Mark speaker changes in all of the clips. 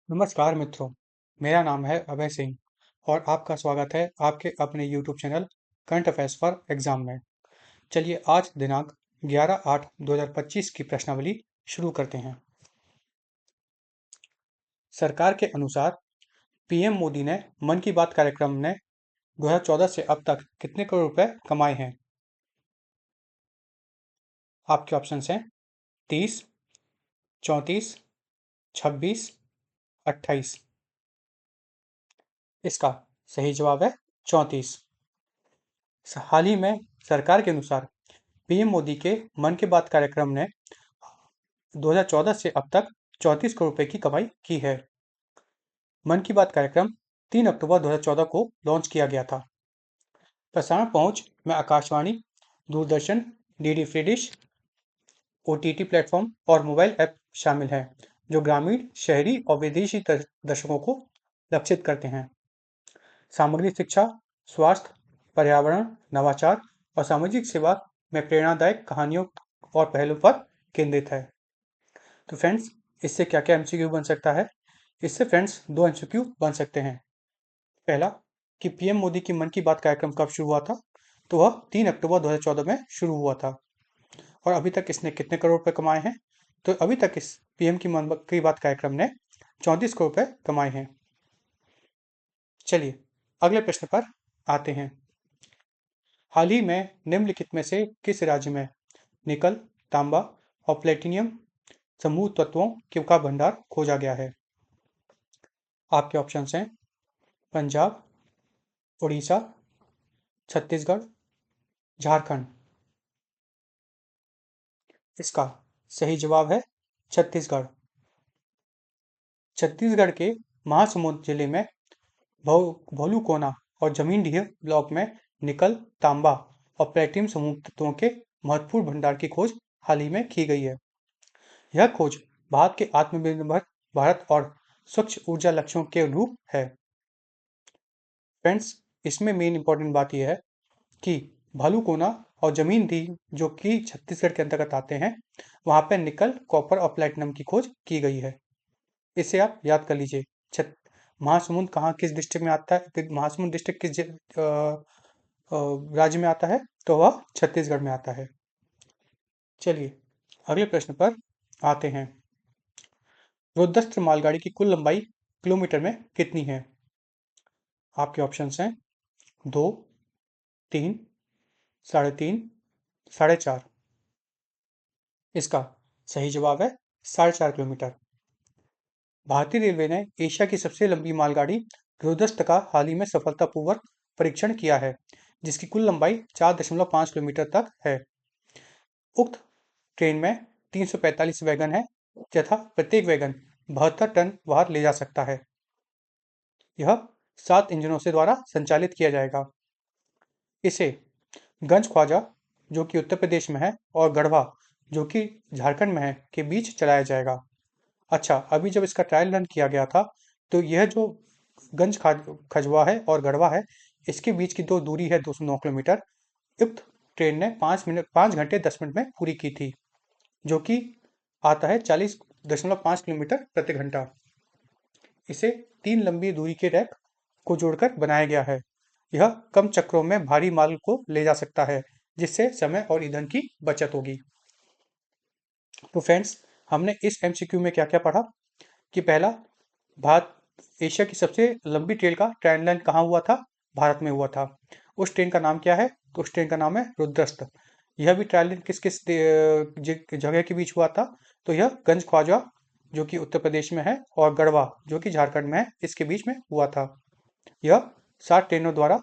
Speaker 1: नमस्कार मित्रों, मेरा नाम है अभय सिंह और आपका स्वागत है आपके अपने YouTube channel current affairs for exam में। चलिए आज दिनांक 11/8/2025 की प्रश्नावली शुरू करते हैं। सरकार के अनुसार पीएम मोदी ने मन की बात कार्यक्रम ने 2014 से अब तक कितने करोड़ रुपए कमाए हैं? आपके ऑप्शंस हैं 30, 34, 26, 28। इसका सही जवाब है 34। हाल ही में सरकार के अनुसार पीएम मोदी के मन की बात कार्यक्रम ने 2014 से अब तक 34 करोड़ रुपए की कमाई की है। मन की बात कार्यक्रम 3 अक्टूबर 2014 को लॉन्च किया गया था। प्रसारण पहुंच में Akashvani, Doordarshan, DD free dish, OTT platform और मोबाइल ऐप शामिल हैं, जो ग्रामीण, शहरी और विदेशी दर्शकों को लक्षित करते हैं। सामग्री शिक्षा, स्वास्थ्य, पर्यावरण, नवाचार और सामाजिक सेवा में प्रेरणादायक कहानियों और पहलों पर केंद्रित है। तो फ्रेंड्स, इससे क्या क्या एमसीक्यू बन सकता है? इससे फ्रेंड्स दो एमसीक्यू बन सकते हैं। पहला कि पीएम मोदी की मन की बात कार्यक्रम कब शुरू हुआ था? तो वह 3 अक्टूबर 2014 में शुरू हुआ था। और अभी तक इसने कितने करोड़ रुपए कमाए हैं? तो अभी तक इस पीएम की मन की बात कार्यक्रम ने 34 करोड़ रुपए कमाए हैं। चलिए अगले प्रश्न पर आते हैं। हाल ही में निम्नलिखित में से किस राज्य में निकल, तांबा और प्लेटिनियम समूह तत्वों का भंडार खोजा गया है? आपके ऑप्शंस हैं पंजाब, उड़ीसा, छत्तीसगढ़, झारखंड। इसका सही जवाब है छत्तीसगढ़। छत्तीसगढ़ के महासमुंद जिले में भोलूकोना और जमींडीह ब्लॉक में निकल, तांबा और प्लेटिनम समूह तत्वों के महत्वपूर्ण भंडार की खोज हाल ही में की गई है। यह खोज भारत के आत्मनिर्भर भारत और स्वच्छ ऊर्जा लक्ष्यों के अनुरूप है। फ्रेंड्स, इसमें मेन इंपॉर्टेंट बात यह है कि भालूकोना और जमींदीह जो कि छत्तीसगढ़ के अंतर्गत आते हैं, वहां पर निकल, कॉपर और प्लेटिनम की खोज की गई है। इसे आप याद कर लीजिए। महासमुंद कहाँ किस डिस्ट्रिक्ट में आता है? महासमुंद डिस्ट्रिक्ट किस राज्य में आता है? तो वह छत्तीसगढ़ में आता है। चलिए अगले प्रश्न पर आते हैं। रुद्रस्थ मालगाड़ी की कुल लंबाई किलोमीटर में कितनी है? आपके ऑप्शंस हैं 2, 3, 3.5, 4.5। इसका सही जवाब है 4.5 किलोमीटर। भारतीय रेलवे ने एशिया की सबसे लंबी मालगाड़ी रुद्रस्थ का हाल ही में सफलतापूर्वक परीक्षण किया है, जिसकी कुल लंबाई 4.5 किलोमीटर तक है। उक्त ट्रेन में 345 वैगन है तथा प्रत्येक वैगन 72 टन भार ले जा सकता है। यह 7 इंजनों से द्वारा संचालित किया जाएगा। इसे गंज ख्वाजा, जो कि उत्तर प्रदेश में है, और गढ़वा, जो कि झारखंड में है, के बीच चलाया जाएगा। अच्छा, अभी जब इसका ट्रायल रन किया गया था, तो यह जो खजवा है और गढ़वा है, इसके बीच की जो दूरी है 209 किलोमीटर, उक्त ट्रेन ने 5 घंटे 10 मिनट में पूरी की थी, जो कि आता है 40.5 किलोमीटर प्रति घंटा। इसे 3 लंबी दूरी के रैक को जोड़कर बनाया गया है। यह कम चक्रों में भारी माल को ले जा सकता है, जिससे समय और ईंधन की बचत होगी। तो फ्रेंड्स, हमने इस एमसीक्यू में क्या क्या पढ़ा कि पहला, भारत एशिया की सबसे लंबी ट्रेन का ट्रायल रन कहाँ हुआ था? भारत में हुआ था। उस ट्रेन का नाम क्या है? तो उस ट्रेन का नाम है रुद्रस्थ। यह भी ट्रायल रन किस किस जगह के बीच हुआ था? तो यह गंज ख्वाजा, जो कि उत्तर प्रदेश में है, और गढ़वा, जो कि झारखंड में है, इसके बीच में हुआ था। यह 7 ट्रेनों द्वारा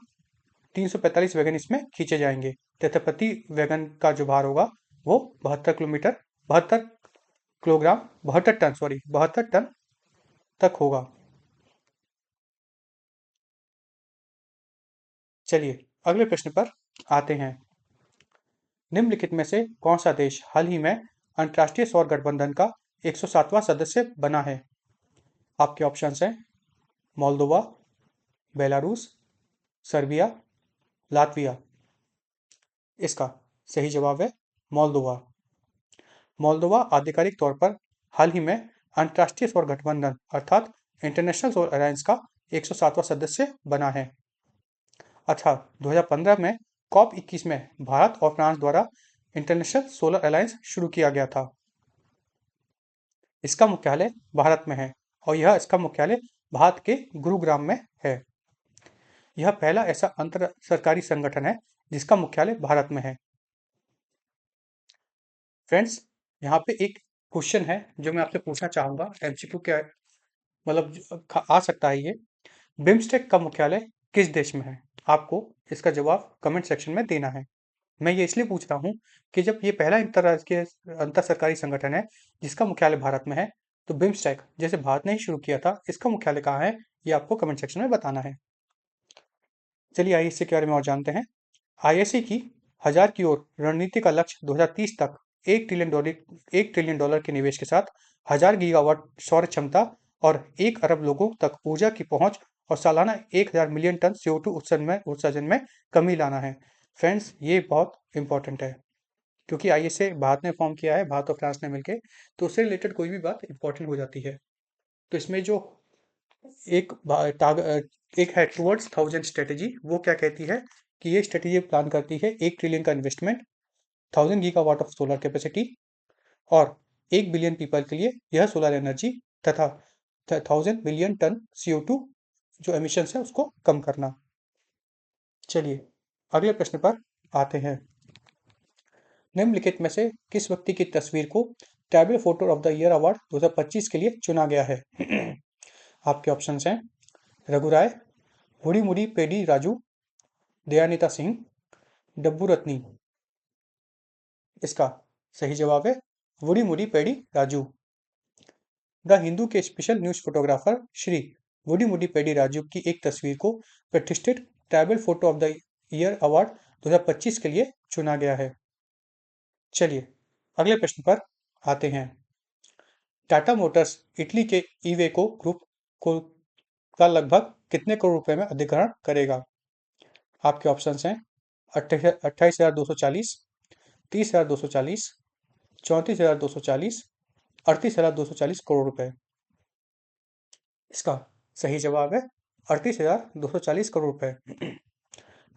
Speaker 1: 345 वैगन इसमें खींचे जाएंगे तथा प्रति वैगन का जो भार होगा वो 72 टन तक होगा। चलिए अगले प्रश्न पर आते हैं। निम्नलिखित में से कौन सा देश हाल ही में अंतर्राष्ट्रीय सौर गठबंधन का 107वां सदस्य बना है? आपके ऑप्शंस हैं मोल्दोवा, बेलारूस, सर्बिया, लातविया। इसका सही जवाब है मोल्दोवा। मोल्दोवा आधिकारिक तौर पर हाल ही में अंतर्राष्ट्रीय सौर गठबंधन अर्थात इंटरनेशनल सोलर अलायंस का 107वां सदस्य बना है। अच्छा, 2015 में कॉप 21 में भारत और फ्रांस द्वारा इंटरनेशनल सोलर अलायंस शुरू किया गया था। इसका मुख्यालय भारत में है और इसका मुख्यालय भारत के गुरुग्राम में है। यह पहला ऐसा अंतर सरकारी संगठन है जिसका मुख्यालय भारत में है। फ्रेंड्स, यहाँ पे एक क्वेश्चन है जो मैं आपसे पूछना चाहूंगा, एमसीक्यू क्या मतलब आ सकता है ये। बिम्स्टेक का मुख्यालय किस देश में है? आपको इसका जवाब कमेंट सेक्शन में देना है। मैं ये इसलिए पूछ रहा हूँ कि जब ये पहला अंतर्राष्ट्रीय अंतर सरकारी संगठन है जिसका मुख्यालय भारत में है, तो बिम्स्टेक जैसे भारत ने ही शुरू किया था, इसका मुख्यालय कहाँ है ये आपको कमेंट सेक्शन में बताना है। चलिए आइए इसके बारे में और जानते हैं। आईएससी की 1000 की ओर रणनीति का लक्ष्य 2030 तक $1 ट्रिलियन के निवेश के साथ 1000 गीगावाट सौर क्षमता और 1 अरब लोगों तक ऊर्जा की पहुंच और सालाना 1000 मिलियन टन CO2 उत्सर्जन में कमी लाना है। फ्रेंड्स, ये बहुत इंपॉर्टेंट है क्योंकि आईएसए भारत ने फॉर्म किया है, भारत और फ्रांस ने मिलकर, तो उससे रिलेटेड कोई भी बात इंपॉर्टेंट हो जाती है। तो इसमें जो एक एक है टुवर्ड्स 1000 स्ट्रेटेजी, वो क्या कहती है कि ये स्ट्रेटेजी प्लान करती है 1 ट्रिलियन का investment, 1000 gigawatt of solar capacity और 1 बिलियन पीपल के लिए यह सोलर एनर्जी तथा 1000 मिलियन टन CO2 जो एमिशन है उसको कम करना। चलिए अगले प्रश्न पर आते हैं। निम्नलिखित में से किस व्यक्ति की तस्वीर को tribal photo of the year award 2025 के लिए चुना गया है? आपके ऑप्शंस हैं रघु राय, हुडीमुडी पेडी राजू, दयानिता सिंह, डब्बू रत्नी। इसका सही जवाब है वुडीमुडी पेडी राजू। द हिंदू के स्पेशल न्यूज फोटोग्राफर श्री वुडीमुडी पेडी राजू की एक तस्वीर को प्रतिष्ठित tribal photo of the year award 2025 के लिए चुना गया है। चलिए अगले प्रश्न पर आते हैं। टाटा मोटर्स इटली के इवेको ग्रुप को का लगभग कितने करोड़ रुपए में अधिग्रहण करेगा? आपके ऑप्शंस हैं 28,240, 30,240, 34,240, 38,240 करोड़ रुपए। इसका सही जवाब है 38,240 करोड़ रुपए।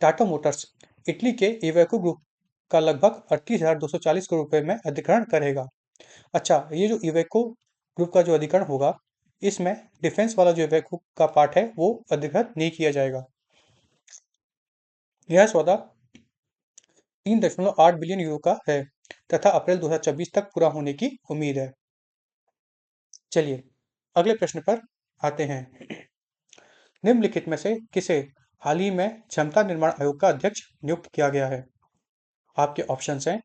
Speaker 1: टाटा मोटर्स इटली के इवेको ग्रुप का लगभग 38,240 करोड़ रुपए में अधिग्रहण करेगा। अच्छा, ये जो इवेको ग्रुप का जो अधिग्रहण होगा, इसमें डिफेंस वाला जो इवेको का पार्ट है वो अधिग्रहण नहीं किया जाएगा। यह सौदा 3.8 बिलियन यूरो का है तथा अप्रैल 2024 तक पूरा होने की उम्मीद है। चलिए अगले प्रश्न पर आते हैं। निम्नलिखित में से किसे हाल ही में क्षमता निर्माण आयोग का अध्यक्ष नियुक्त किया गया है? आपके ऑप्शंस हैं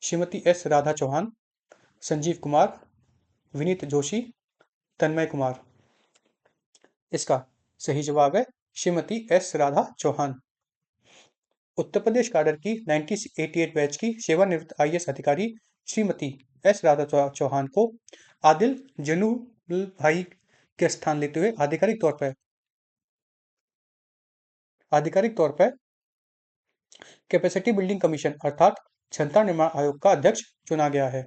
Speaker 1: श्रीमती एस राधा चौहान, संजीव कुमार, विनीत जोशी, तन्मय कुमार। इसका सही जवाब है श्रीमती एस राधा चौहान। उत्तर प्रदेश कैडर की 1988 बैच की सेवानिवृत्त आईएएस अधिकारी श्रीमती एस राधा चौहान को आदिल जैनुल भाई के स्थान लेते हुए आधिकारिक तौर पर कैपेसिटी बिल्डिंग कमीशन अर्थात क्षमता निर्माण आयोग का अध्यक्ष चुना गया है।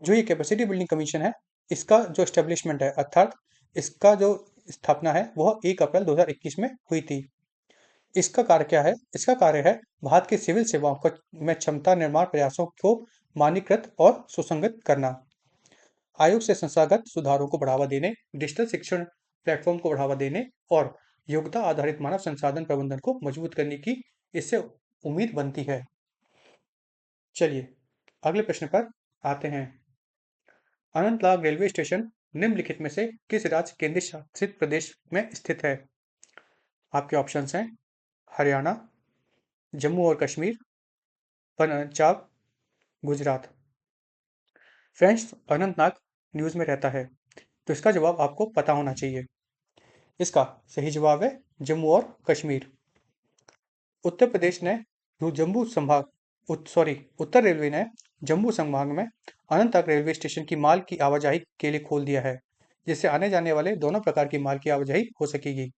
Speaker 1: जो ये कैपेसिटी बिल्डिंग कमीशन है, इसका जो एस्टेब्लिशमेंट है अर्थात इसका जो स्थापना है वह 1 अप्रैल 2021 में हुई थी। इसका कार्य क्या है? इसका कार्य है भारत की सिविल सेवाओं में क्षमता निर्माण प्रयासों को मानकीकृत और सुसंगत करना, आयोग से संस्थागत सुधारों को बढ़ावा देने, डिजिटल शिक्षण प्लेटफॉर्म को बढ़ावा देने और योग्यता आधारित मानव संसाधन प्रबंधन को मजबूत करने की इससे उम्मीद बनती है। चलिए अगले प्रश्न पर आते हैं। अनंतनाग रेलवे स्टेशन निम्नलिखित में से किस राज्य केंद्र शासित प्रदेश में स्थित है? आपके ऑप्शंस हैं हरियाणा, जम्मू और कश्मीर, पंजाब, गुजरात। फ्रेंड्स, अनंतनाग न्यूज़ में रहता है तो इसका जवाब आपको पता होना चाहिए। इसका सही जवाब है जम्मू और कश्मीर। उत्तर प्रदेश ने जम्मू संभाग उत्तर रेलवे ने जम्मू संभाग में अनंतनाग रेलवे स्टेशन की माल की आवाजाही के लिए खोल दिया है, जिससे आने जाने वाले दोनों प्रकार की माल की आवाजाही हो सकेगी।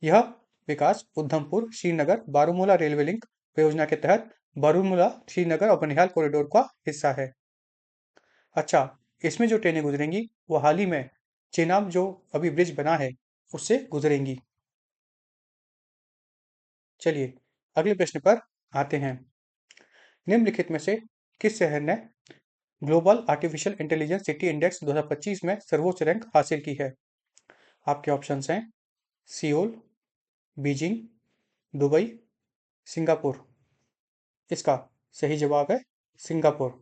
Speaker 1: यह विकास उधमपुर श्रीनगर बारामूला रेलवे लिंक परियोजना के तहत बारामूला श्रीनगर और बनिहाल कॉरिडोर का हिस्सा है। अच्छा, इसमें जो ट्रेनें गुजरेंगी वो हाल ही में चेनाब जो अभी ब्रिज बना है उससे गुजरेंगी। चलिए अगले प्रश्न पर आते हैं। निम्नलिखित में से किस शहर ने global artificial intelligence city index 2025 में सर्वोच्च रैंक हासिल की है? आपके ऑप्शंस हैं सियोल, बीजिंग, दुबई, सिंगापुर। इसका सही जवाब है सिंगापुर।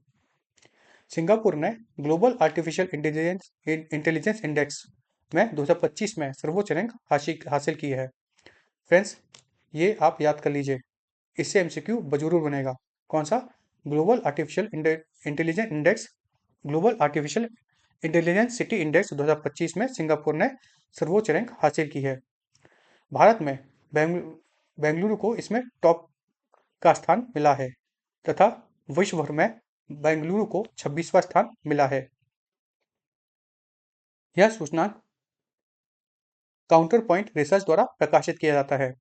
Speaker 1: सिंगापुर ने ग्लोबल आर्टिफिशियल इंटेलिजेंस इंडेक्स में 2025 में सर्वोच्च रैंक हासिल की है। फ्रेंड्स, ये आप याद कर लीजिए, इससे एमसीक्यू जरूर बनेगा। कौन सा? Global artificial intelligence index, global artificial intelligence city index 2025 में सिंगापुर ने सर्वोच्च रैंक हासिल की है। भारत में बेंगलुरु को इसमें टॉप का स्थान मिला है तथा विश्व भर में बेंगलुरु को 26वां स्थान मिला है। यह सूचना काउंटर पॉइंट रिसर्च द्वारा प्रकाशित किया जाता है,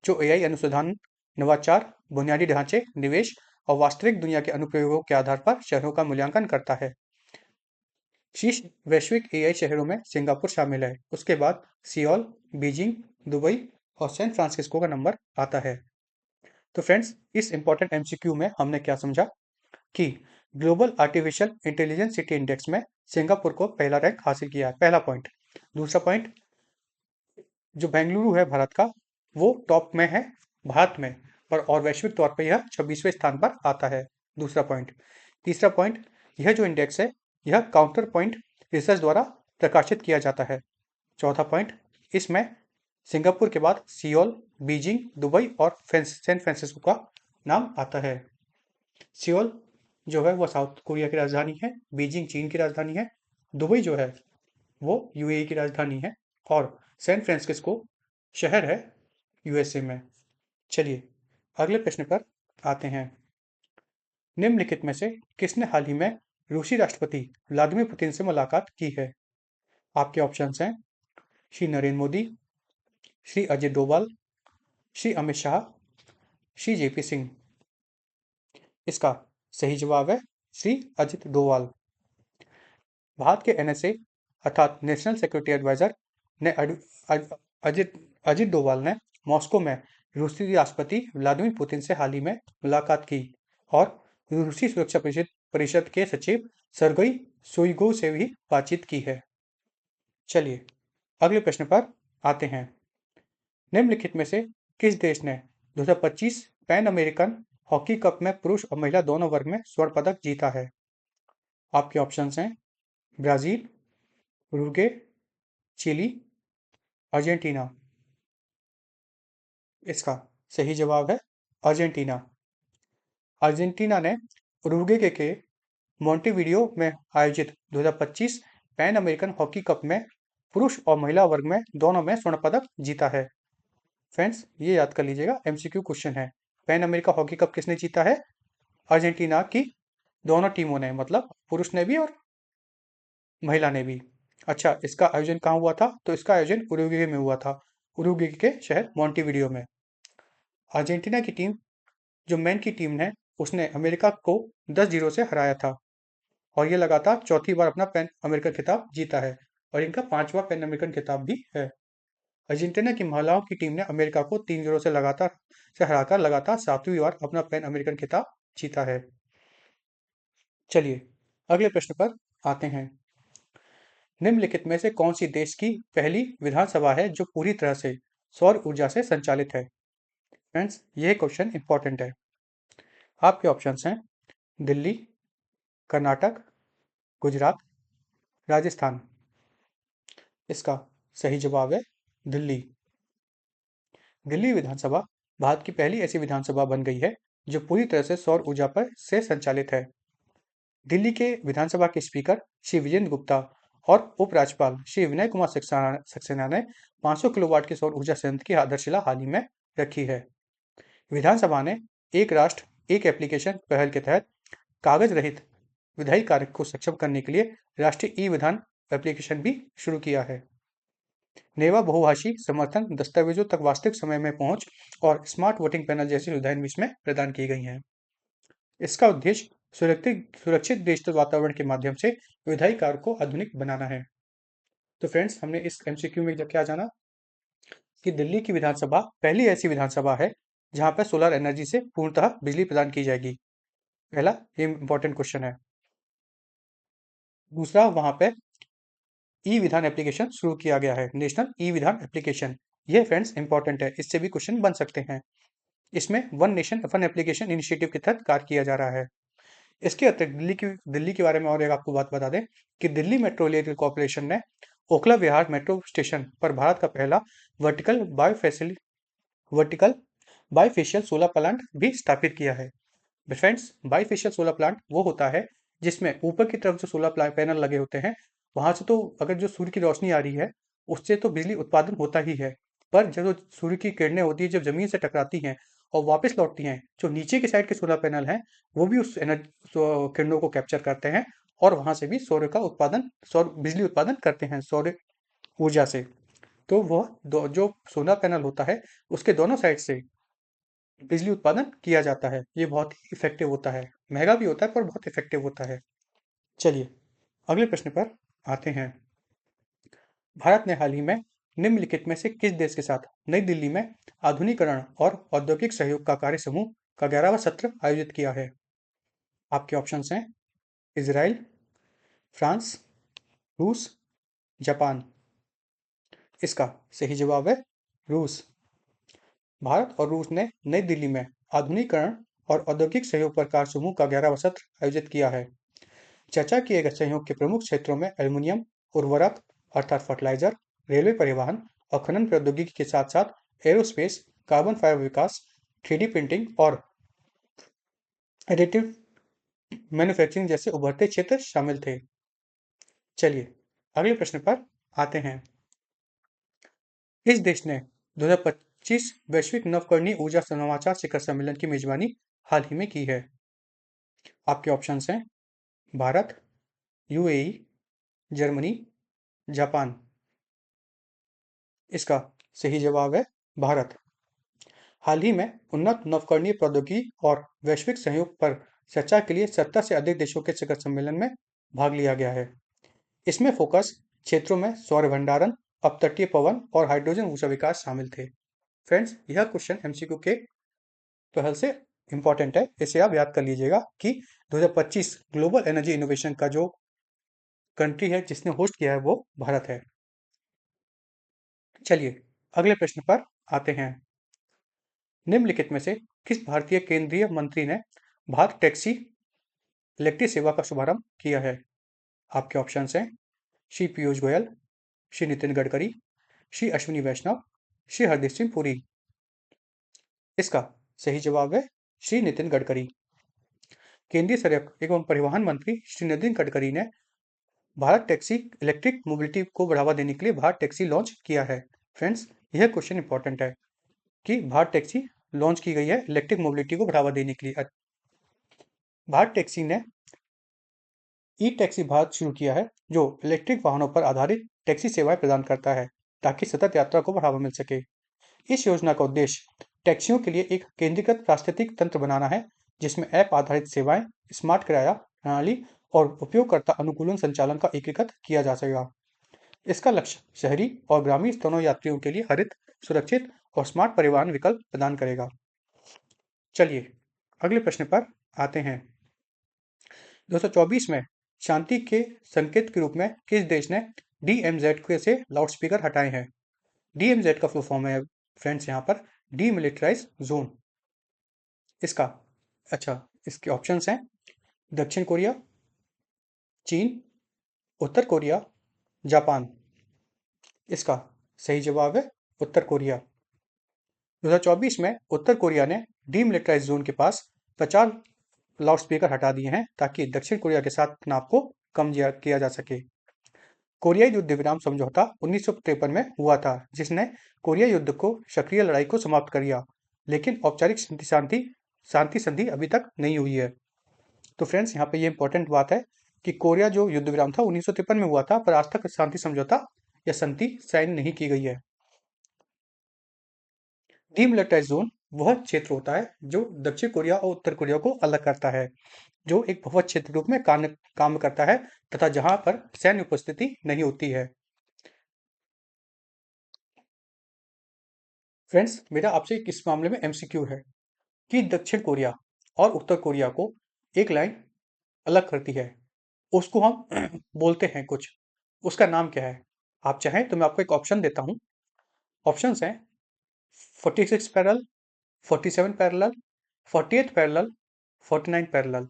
Speaker 1: जो एआई अनुसंधान, नवाचार, बुनियादी ढांचे, निवेश और वास्तविक दुनिया के अनुप्रयोगों के आधार पर शहरों का मूल्यांकन करता है। शीर्ष वैश्विक एआई शहरों में सिंगापुर शामिल है। उसके बाद सियोल, बीजिंग, दुबई और सैन फ्रांसिस्को का नंबर आता है। तो फ्रेंड्स, इस इंपॉर्टेंट एमसीक्यू में हमने क्या समझा कि global artificial intelligence city index में सिंगापुर को पहला रैंक हासिल किया है। पहला पॉइंट। दूसरा पॉइंट, जो बेंगलुरु है भारत का, वो टॉप में है भारत में, और वैश्विक तौर पर यह 26वें स्थान पर आता है। दूसरा पॉइंट। तीसरा पॉइंट, यह जो इंडेक्स है यह काउंटर पॉइंट रिसर्च द्वारा प्रकाशित किया जाता है। चौथा पॉइंट, इसमें सिंगापुर के बाद सियोल, बीजिंग, दुबई और सैन फ्रांसिस्को का नाम आता है। सियोल जो है वह साउथ कोरिया की राजधानी है, बीजिंग चीन की राजधानी है, दुबई जो है वो यूएई की राजधानी है, और सैन फ्रांसिस्को शहर है यूएसए में। चलिए अगले प्रश्न पर आते हैं। निम्नलिखित में से किसने हाल ही में रूसी राष्ट्रपति व्लादिमीर पुतिन से मुलाकात की है? आपके ऑप्शंस हैं श्री नरेंद्र मोदी, श्री अजय डोभाल, श्री अमित शाह, श्री जेपी सिंह। इसका सही जवाब है श्री अजित डोभाल। भारत के एनएसए अर्थात नेशनल सिक्योरिटी एडवाइजर ने अजित अजित डोभाल ने मॉस्को में रूसी राष्ट्रपति व्लादिमीर पुतिन से हाल ही में मुलाकात की और रूसी सुरक्षा परिषद के सचिव सरगई शोइगु से भी बातचीत की है। चलिए अगले प्रश्न पर आते हैं। निम्नलिखित में से किस देश ने 2025 पैन अमेरिकन हॉकी कप में पुरुष और महिला दोनों वर्ग में स्वर्ण पदक जीता है? आपके ऑप्शंस हैं ब्राजील, उरुग्वे, चिली, अर्जेंटीना। इसका सही जवाब है अर्जेंटीना। अर्जेंटीना ने उरुग्वे के मोंटेविडियो में आयोजित 2025 पैन अमेरिकन हॉकी कप में पुरुष और महिला वर्ग में दोनों में स्वर्ण पदक जीता है। फ्रेंड्स, ये याद कर लीजिएगा, एमसीक्यू क्वेश्चन है। पैन अमेरिका हॉकी कप किसने जीता है? अर्जेंटीना की दोनों टीमों ने, मतलब पुरुष ने भी और महिला ने भी। अच्छा, इसका आयोजन कहाँ हुआ था? तो इसका आयोजन उरुग्वे में हुआ था, उरुग्वे के शहर मोंटेविडियो में। अर्जेंटीना की टीम, जो मेन की टीम है, उसने अमेरिका को 10-0 से हराया था और ये लगातार चौथी बार अपना पैन अमेरिकन खिताब जीता है और इनका 5वां पैन अमेरिकन खिताब भी है। अर्जेंटीना की महिलाओं की टीम ने अमेरिका को 3-0 से हराकर लगातार 7वीं बार अपना पैन अमेरिकन खिताब जीता है। चलिए अगले प्रश्न पर आते हैं। निम्नलिखित में से कौन सी देश की पहली विधानसभा है जो पूरी तरह से सौर ऊर्जा से संचालित है? फ्रेंड्स, यह क्वेश्चन इंपॉर्टेंट है। आपके ऑप्शंस हैं दिल्ली, कर्नाटक, गुजरात, राजस्थान। इसका सही जवाब है दिल्ली। दिल्ली विधानसभा भारत की पहली ऐसी विधानसभा बन गई है जो पूरी तरह से सौर ऊर्जा पर से संचालित है। दिल्ली के विधानसभा के स्पीकर श्री विजेंद्र गुप्ता और उपराज्यपाल श्री विनय कुमार सक्सेना ने 500 किलोवाट के सौर ऊर्जा संयंत्र की आधारशिला हाल ही में रखी है। विधानसभा ने एक राष्ट्र एक एप्लीकेशन पहल के तहत कागज रहित विधायी कार्य को सक्षम करने के लिए राष्ट्रीय ई विधान एप्लीकेशन भी शुरू किया है। नेवा बहुभाषी समर्थन दस्तावेजों तक वास्तविक समय में पहुंच और स्मार्ट वोटिंग पैनल जैसी सुविधाएं भी इसमें प्रदान की गई हैं। इसका उद्देश्य सुरक्षित डिजिटल वातावरण के माध्यम से विधायी कार्य को आधुनिक बनाना है। तो फ्रेंड्स, हमने इस एमसीक्यू में क्या जाना कि दिल्ली की विधानसभा पहली ऐसी विधानसभा है जहां पर सोलर एनर्जी से पूर्णतः बिजली प्रदान की जाएगी। पहला ये इंपॉर्टेंट क्वेश्चन है। दूसरा, वहां पे ई विधान एप्लीकेशन शुरू किया गया है, नेशनल ई विधान एप्लीकेशन। ये फ्रेंड्स इंपॉर्टेंट है, इससे भी क्वेश्चन बन सकते हैं। इसमें one nation one application initiative के तहत कार्य किया जा रहा है। इसके अतिरिक्त दिल्ली के बारे में और एक आपको बात बता दें कि दिल्ली मेट्रो रेल कॉर्पोरेशन ने ओखला विहार मेट्रो स्टेशन पर भारत का पहला vertical vertical bifacial solar plant भी स्थापित किया है। फ्रेंड्स, बाईफेशियल सोलर प्लांट वो होता है जिसमें ऊपर की तरफ जो सोलर पैनल लगे होते हैं, वहां से तो अगर जो सूर्य की रोशनी आ रही है उससे तो बिजली उत्पादन होता ही है, पर जब जो सूर्य की किरणें होती है जब जमीन से टकराती हैं और वापस लौटती हैं, जो नीचे की साइड के सोलर पैनल हैं वो भी उस किरणों को कैप्चर करते हैं और वहां से भी सौर बिजली उत्पादन करते हैं सौर ऊर्जा से। तो वह जो सोलर पैनल होता है उसके दोनों साइड से बिजली उत्पादन किया जाता है। ये बहुत ही इफेक्टिव होता है, महंगा भी होता है पर बहुत इफेक्टिव होता है। चलिए अगले प्रश्न पर आते हैं। भारत ने हाल ही में निम्नलिखित में से किस देश के साथ नई दिल्ली में आधुनिकीकरण और औद्योगिक सहयोग का कार्य समूह का 11वां सत्र आयोजित किया है? आपके ऑप्शंस हैं इजराइल, फ्रांस, रूस, जापान। इसका सही जवाब है रूस। भारत और रूस ने नई दिल्ली में आधुनिकीकरण और औद्योगिक सहयोग पर कार्य समूह का 11वां सत्र आयोजित किया है। चर्चा किए गए सहयोग के प्रमुख क्षेत्रों में एल्युमिनियम, उर्वरक अर्थात फर्टिलाइजर, रेलवे परिवहन और खनन प्रौद्योगिकी के साथ साथ एरोस्पेस, कार्बन फाइबर विकास, 3D प्रिंटिंग और एडिटिव मैन्युफैक्चरिंग जैसे उभरते क्षेत्र शामिल थे। चलिए अगले प्रश्न पर आते हैं। इस देश ने 2025 वैश्विक नवकरणीय ऊर्जा नवाचार शिखर सम्मेलन की मेजबानी हाल ही में की है? आपके ऑप्शंस हैं भारत, यूएई, जर्मनी, जापान। इसका सही जवाब है भारत। हाल ही में उन्नत नवकरणीय प्रौद्योगिकी और वैश्विक सहयोग पर चर्चा के लिए 70 से अधिक देशों के शिखर सम्मेलन में भाग लिया गया है। इसमें फोकस क्षेत्रों में सौर भंडारण, अपतटीय पवन और हाइड्रोजन ऊर्जा विकास शामिल थे। फ्रेंड्स, यह क्वेश्चन एमसीक्यू के पहल से इंपॉर्टेंट है, इसे आप याद कर लीजिएगा कि 2025 ग्लोबल एनर्जी इनोवेशन का जो कंट्री है जिसने होस्ट किया है वो भारत है। चलिए अगले प्रश्न पर आते हैं। निम्नलिखित में से किस भारतीय केंद्रीय मंत्री ने भारत टैक्सी इलेक्ट्रिक सेवा का शुभारंभ किया है? आपके ऑप्शन हैं श्री पीयूष गोयल, श्री नितिन गडकरी, श्री अश्विनी वैष्णव, श्री हरदीप सिंह पुरी। इसका सही जवाब है श्री नितिन गडकरी। केंद्रीय सड़क एवं परिवहन मंत्री श्री नितिन गडकरी ने भारत टैक्सी इलेक्ट्रिक मोबिलिटी को बढ़ावा देने के लिए भारत टैक्सी लॉन्च किया है। फ्रेंड्स, यह क्वेश्चन इंपॉर्टेंट है कि भारत टैक्सी लॉन्च की गई है इलेक्ट्रिक मोबिलिटी को बढ़ावा देने के लिए। भारत टैक्सी ने ई टैक्सी भारत शुरू किया है जो इलेक्ट्रिक वाहनों पर आधारित टैक्सी सेवाएं प्रदान करता है ताकि सतत यात्रा को बढ़ावा मिल सके। इस योजना का उद्देश्य टैक्सियों के लिए एक केंद्रीकृत पारिस्थितिक तंत्र बनाना है जिसमें ऐप आधारित सेवाएं, स्मार्ट किराया प्रणाली और उपयोगकर्ता अनुकूलन संचालन का एकीकृत किया जा सकेगा। इसका लक्ष्य शहरी और ग्रामीण दोनों यात्रियों के लिए हरित, सुरक्षित और स्मार्ट परिवहन विकल्प प्रदान करेगा। चलिए अगले प्रश्न पर आते हैं। 224 में शांति के संकेत के रूप में किस देश ने DMZ से लाउडस्पीकर हटाए हैं? DMZ का फुल फॉर्म है फ्रेंड्स यहाँ पर डीमिलिटराइज जोन। इसका इसके ऑप्शंस हैं दक्षिण कोरिया, चीन, उत्तर कोरिया, जापान। इसका सही जवाब है उत्तर कोरिया। 2024 में उत्तर कोरिया ने डीमिलिटराइज जोन के पास 50 लाउडस्पीकर हटा दिए हैं ताकि दक्षिण कोरिया के साथ तनाव को कम किया जा सके। कोरियाई युद्ध विराम समझौता 1953 में हुआ था जिसने कोरिया युद्ध को सक्रिय लड़ाई को समाप्त कर दिया, लेकिन औपचारिक शांति संधि अभी तक नहीं हुई है। तो फ्रेंड्स, यहाँ पे ये इंपॉर्टेंट बात है कि कोरिया जो युद्ध विराम था 1953 में हुआ था पर आज तक शांति समझौता या संधि साइन नहीं की गई है। डीमिलिटराइज जोन वह क्षेत्र होता है जो दक्षिण कोरिया और उत्तर कोरिया को अलग करता है, जो एक भूवत क्षेत्र रूप में काम करता है तथा जहां पर सैन्य उपस्थिति नहीं होती है। फ्रेंड्स, मेरा आपसे इस मामले में एमसीक्यू है कि दक्षिण कोरिया और उत्तर कोरिया को एक लाइन अलग करती है, उसको हम बोलते हैं कुछ, उसका नाम क्या है? आप चाहें तो मैं आपको एक ऑप्शन देता हूँ। ऑप्शंस हैं 46 पैरेलल, 47 पैरेलल, 48 पैरेलल, 49 पैरेलल।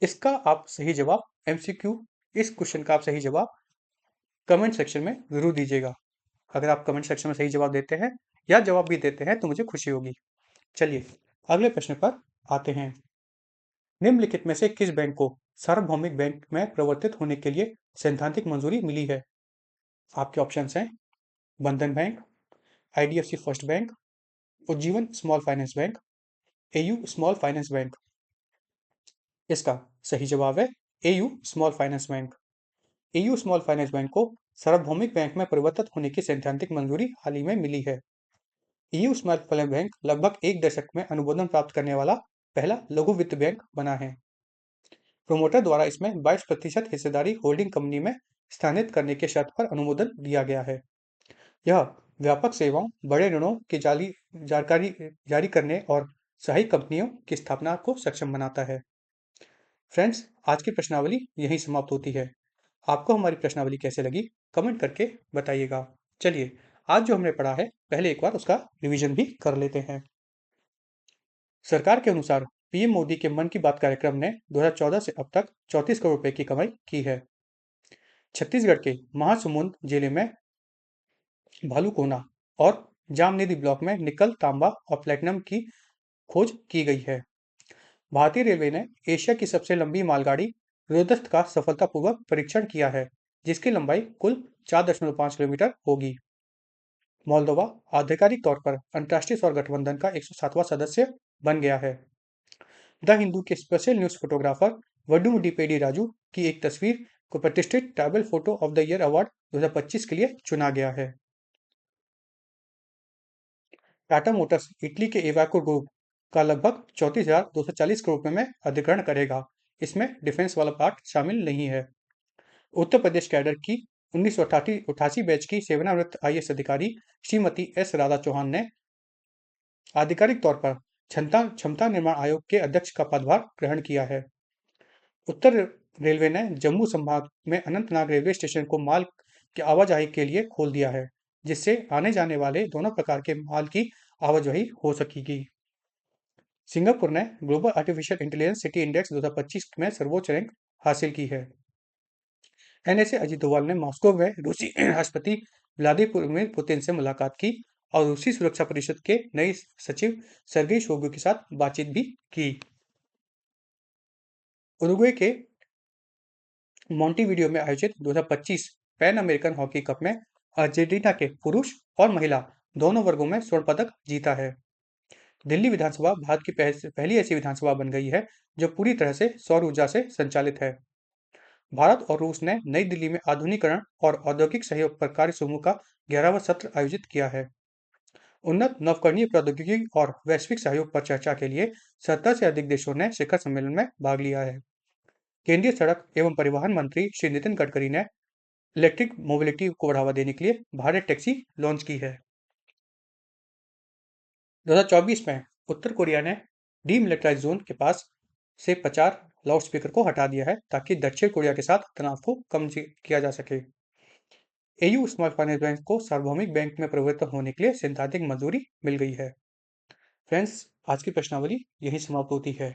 Speaker 1: इसका आप सही जवाब एमसीक्यू, इस क्वेश्चन का आप सही जवाब कमेंट सेक्शन में जरूर दीजिएगा। अगर आप कमेंट सेक्शन में सही जवाब देते हैं या जवाब भी देते हैं तो मुझे खुशी होगी। चलिए अगले प्रश्न पर आते हैं। निम्नलिखित में से किस बैंक को सार्वभौमिक बैंक में परिवर्तित होने के लिए सैद्धांतिक मंजूरी मिली है? आपके ऑप्शंस हैं बंधन bank, IDFC first bank, Ujjivan small finance bank, AU small finance bank. इसका सही जवाब है AU small finance bank. AU small finance bank को सार्वभौमिक बैंक में परिवर्तित होने की सैद्धांतिक मंजूरी हाल ही में मिली है। एयू स्मॉल फाइनेंस बैंक लगभग एक दशक में अनुमोदन प्राप्त करने वाला पहला लघु वित्त बैंक बना है। प्रोमोटर द्वारा इसमें 22% हिस्सेदारी होल्डिंग कंपनी में स्थानांतरित करने के शर्त पर अनुमोदन दिया गया है। यह व्यापक सेवाओं, बड़े ऋणों की जानकारी जारी करने और सहायक कंपनियों की स्थापना को सक्षम बनाता है। फ्रेंड्स, आज की प्रश्नावली यहीं समाप्त होती है। आपको हमारी प्रश्नावली कैसे लगी कमेंट करके बताइएगा। चलिए आज जो हमने पढ़ा है पहले एक बार उसका रिवीजन भी कर लेते हैं। सरकार के अनुसार पीएम मोदी के मन की बात कार्यक्रम ने 2014 से अब तक 34 करोड़ रुपए की कमाई की है। छत्तीसगढ़ के महासमुंद जिले में भालूकोना और जामनिधि ब्लॉक में निकल, तांबा और प्लेटिनम की खोज की गई है। भारतीय रेलवे ने एशिया की सबसे लंबी मालगाड़ी रोदस्त का सफलतापूर्वक परीक्षण किया है, जिसकी लंबाई कुल 4.5 किलोमीटर होगी। मोल्दोवा आधिकारिक तौर पर अंतर्राष्ट्रीय सौर गठबंधन का 107वां सदस्य बन गया है। द हिंदू के स्पेशल न्यूज फोटोग्राफर वडुमुडी पेडी राजू की एक तस्वीर को प्रतिष्ठित travel photo of the year award 2025 के लिए चुना गया है। टाटा मोटर्स इटली के इवाको ग्रुप का लगभग 34,240 करोड़ रुपए में अधिग्रहण करेगा। इसमें डिफेंस वाला पार्ट शामिल नहीं है। उत्तर प्रदेश कैडर की 1988 बैच की सेवानिवृत्त आईएएस अधिकारी श्रीमती एस राधा चौहान ने आधिकारिक तौर पर क्षमता निर्माण आयोग के अध्यक्ष का पदभार ग्रहण किया है। उत्तर रेलवे ने जम्मू संभाग में अनंतनाग रेलवे स्टेशन को माल की आवाजाही के लिए खोल दिया है, जिससे आने जाने वाले दोनों प्रकार के माल की आवाजाही हो सकेगी। सिंगापुर ने global artificial intelligence city index 2025 में सर्वोच्च रैंक हासिल की है। एनएसए अजीत डोभाल ने मॉस्को में रूसी राष्ट्रपति व्लादिमीर पुतिन से मुलाकात की और रूसी सुरक्षा परिषद के नए सचिव सर्गेई शोइगु के साथ बातचीत भी की। उरुग्वे के मोंटेविडियो में आयोजित 2025 पैन अमेरिकन हॉकी कप में अर्जेंटीना के पुरुष और महिला दोनों वर्गों में स्वर्ण पदक जीता है। दिल्ली विधानसभा भारत की पहली ऐसी विधानसभा बन गई है जो पूरी तरह से सौर ऊर्जा से संचालित है। भारत और रूस ने नई दिल्ली में आधुनिकीकरण और औद्योगिक सहयोग पर कार्य समूह का 11वां सत्र आयोजित किया है। उन्नत नवकरणीय प्रौद्योगिकी और वैश्विक सहयोग पर चर्चा के लिए 70 से अधिक देशों ने शिखर सम्मेलन में भाग लिया है। केंद्रीय सड़क एवं परिवहन मंत्री श्री नितिन गडकरी ने इलेक्ट्रिक मोबिलिटी को बढ़ावा देने के लिए भारत टैक्सी लॉन्च की है। 2024 में उत्तर कोरिया ने डीमिलिटराइज जोन के पास से 50 लाउडस्पीकर को हटा दिया है ताकि दक्षिण कोरिया के साथ तनाव को कम किया जा सके। एयू स्मॉल फाइनेंस बैंक को सार्वभौमिक बैंक में परिवर्तित होने के लिए सैद्धांतिक मंजूरी मिल गई है। फ्रेंड्स, आज की प्रश्नावली यही समाप्त होती है।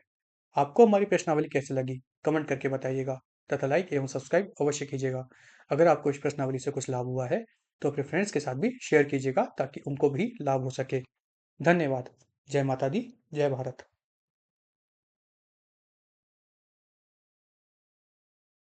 Speaker 1: आपको हमारी प्रश्नावली कैसे लगी कमेंट करके बताइएगा तथा लाइक एवं सब्सक्राइब अवश्य कीजिएगा। अगर आपको इस प्रश्नावली से कुछ लाभ हुआ है तो अपने फ्रेंड्स के साथ भी शेयर कीजिएगा ताकि उनको भी लाभ हो सके। धन्यवाद। जय माता दी, जय भारत।